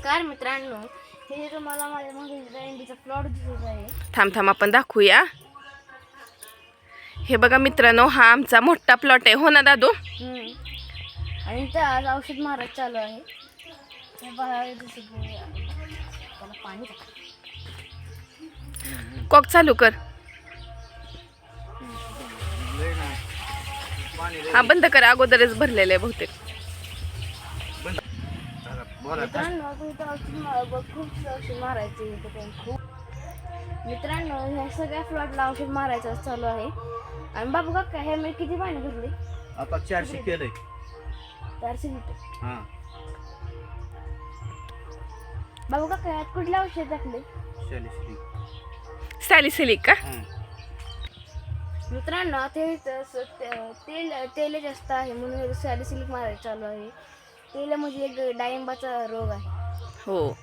नमस्कार मित्रांनो, हे तुम्हाला माझ्या मागे भेंडीचा प्लॉट दिसत आहे. थांब आपण दाखवूया. हे बघा मित्रांनो, हा आमचा मोठा प्लॉट आहे, हो ना दादू? आणि इथं आज औषध मारायचं चालू आहे. हे बघा त्याला पाणी कॉक चालू कर. हा बंद कर, अगोदरच भरलेलं आहे बहुतेक. मित्रांनो, आपण इथं खूप औषध मारायचं इथं खूप. मित्रांनो, ह्या सगळ्या प्लॉटला औषध मारायचं चालू आहे. आणि बाबू काका, हे मी किती पाणी भरले? आता 400 केलंय. 400 लिटर. हा, बाबू काका, ह्यात कुठले औषध टाकले? सॅलिसिलिक का? मित्रांनो, ते तेल जास्त आहे म्हणून सॅलिसिलिक मारायचं चालू आहे. तेल म्हणजे एक डाळिंबाचा रोग आहे. हो.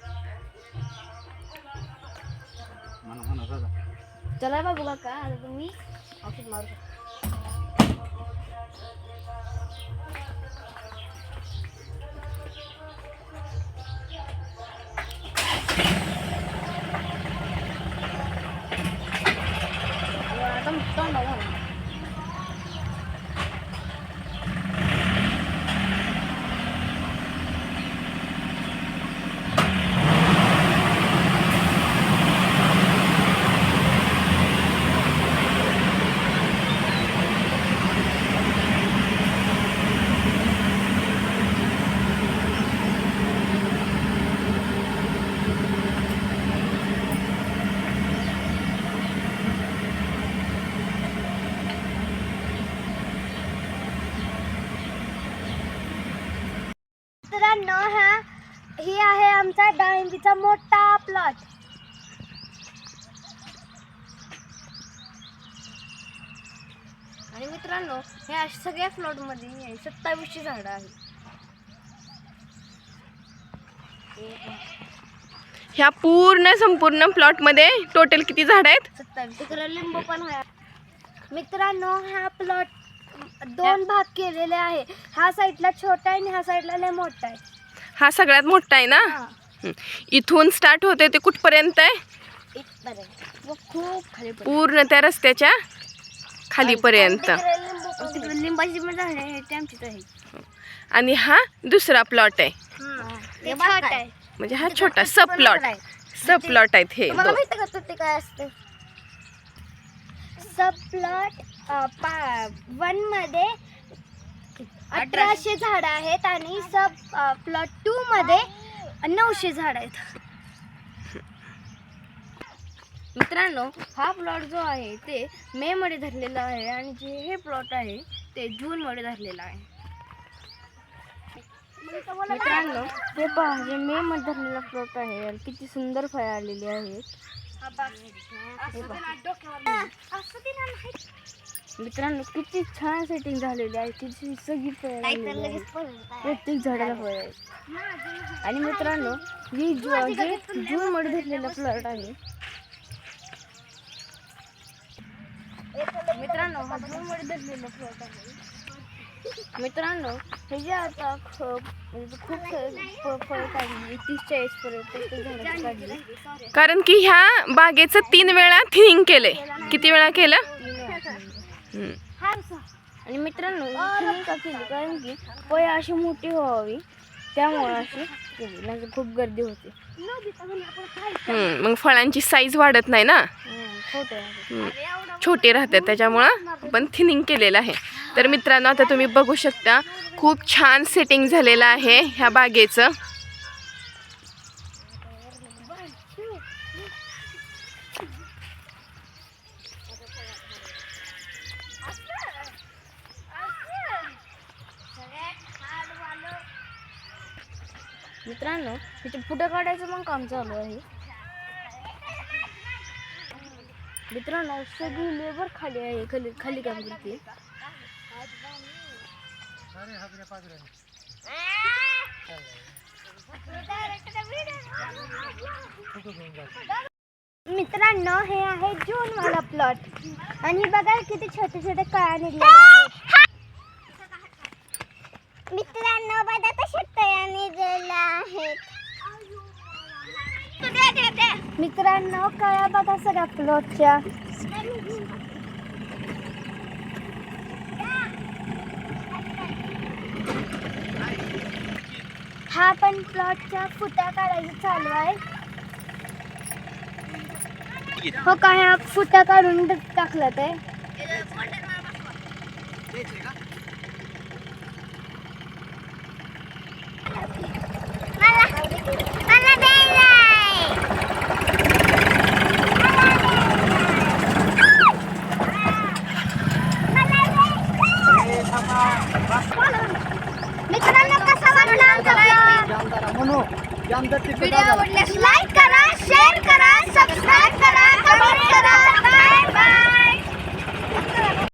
चला बाबू काका, आता तुम्ही औषध मारू शकता. आता मुक्काम बघा. मित्रांनो, ही आहे आमचा डाळिंबीचा मोठा प्लॉट. आणि मित्रांनो, ह्या सगळ्या प्लॉट मध्ये 27 झाडं आहेत. ह्या संपूर्ण प्लॉट मध्ये टोटल किती झाड आहेत? 27. इकडे लिंबू पण आहे. मित्रांनो, हा प्लॉट 2 भाग केलेले आहे. हा साईडला छोटा आहे आणि हा साईडला लय मोठा आहे. हा सगळ्यात मोठा आहे ना? इथून स्टार्ट होते ते कुठपर्यंत आहे? इथपर्यंत व खूप खाली पूर्ण त्या रस्त्याच्या खालीपर्यंत. लिंबाची पण झाडे आहेत, ते आमचीच आहे. आणि हा दुसरा प्लॉट आहे, ते छोटा आहे. म्हणजे हा छोटा सब प्लॉट आहेत हे तुम्हाला दोन. माहिती का ते काय असते? सब प्लॉट 1 मध्ये 1800 झाड आहेत आणि सब प्लॉट 2 मध्ये 900 झाड आहेत. मित्रांनो, हा प्लॉट जो आहे ते मे मध्ये धरलेला आहे आणि जे हे प्लॉट आहे ते जून मध्ये धरलेला आहे. मित्रांनो, हे पहा, हे मे मध्ये धरलेला प्लॉट आहे आणि किती सुंदर फळे आलेली आहेत. मित्रांनो, किती छान सेटिंग झालेली आहे. किती सगळी फळे प्रत्येक झाडाला फळ आहेत. आणि मित्रांनो, ही जून मध्ये धरलेला प्लॉट आहे. मित्रांनो, हा जून मध्ये धरलेला प्लॉट आहे. मित्रांनो, हे जे आता खूप फळ काढली 30-40 पर्यंत काढली. कारण की ह्या बागेचं 3 वेळा थिनिंग केलंय. किती वेळा केलं? आणि मित्रांनो, थिनिंग का केली? कारण की फळे अशी मोठी व्हावी त्यामुळे अशी केली, नाही खूप गर्दी होते. मग फळांची साईज वाढत नाही ना, छोटे राहतात, त्याच्यामुळं आपण थिनिंग केलेलं आहे. तर मित्रांनो, आता तुम्ही बघू शकता खूप छान सेटिंग झालेलं आहे ह्या बागेचं. मित्रांनो, तिथे फुटं काढायचं मग काम चालू आहे. मित्रांनो, सगळी लेबर खाली आहे, खाली काम करते. मित्रांनो, हे आहे जून वाला प्लॉट आणि बघा किती छोटे छोटे कळ्या निघाल्या आहेत. मित्रांनो, बघा कशा तळ्या निघाल्या आहेत. मित्रांनो कळ्या बघा सगळ्या प्लॉटच्या. हा पण प्लॉटच्या फुट्या काढायचं चालू आहे. हो का, ह्या फुट्या काढून टाकलं ते. मित्रांनो कसा वाटला आमचा व्हिडिओ आवडल्यास लाईक करा, शेअर करा, सबस्क्राईब करा, कमेंट करा.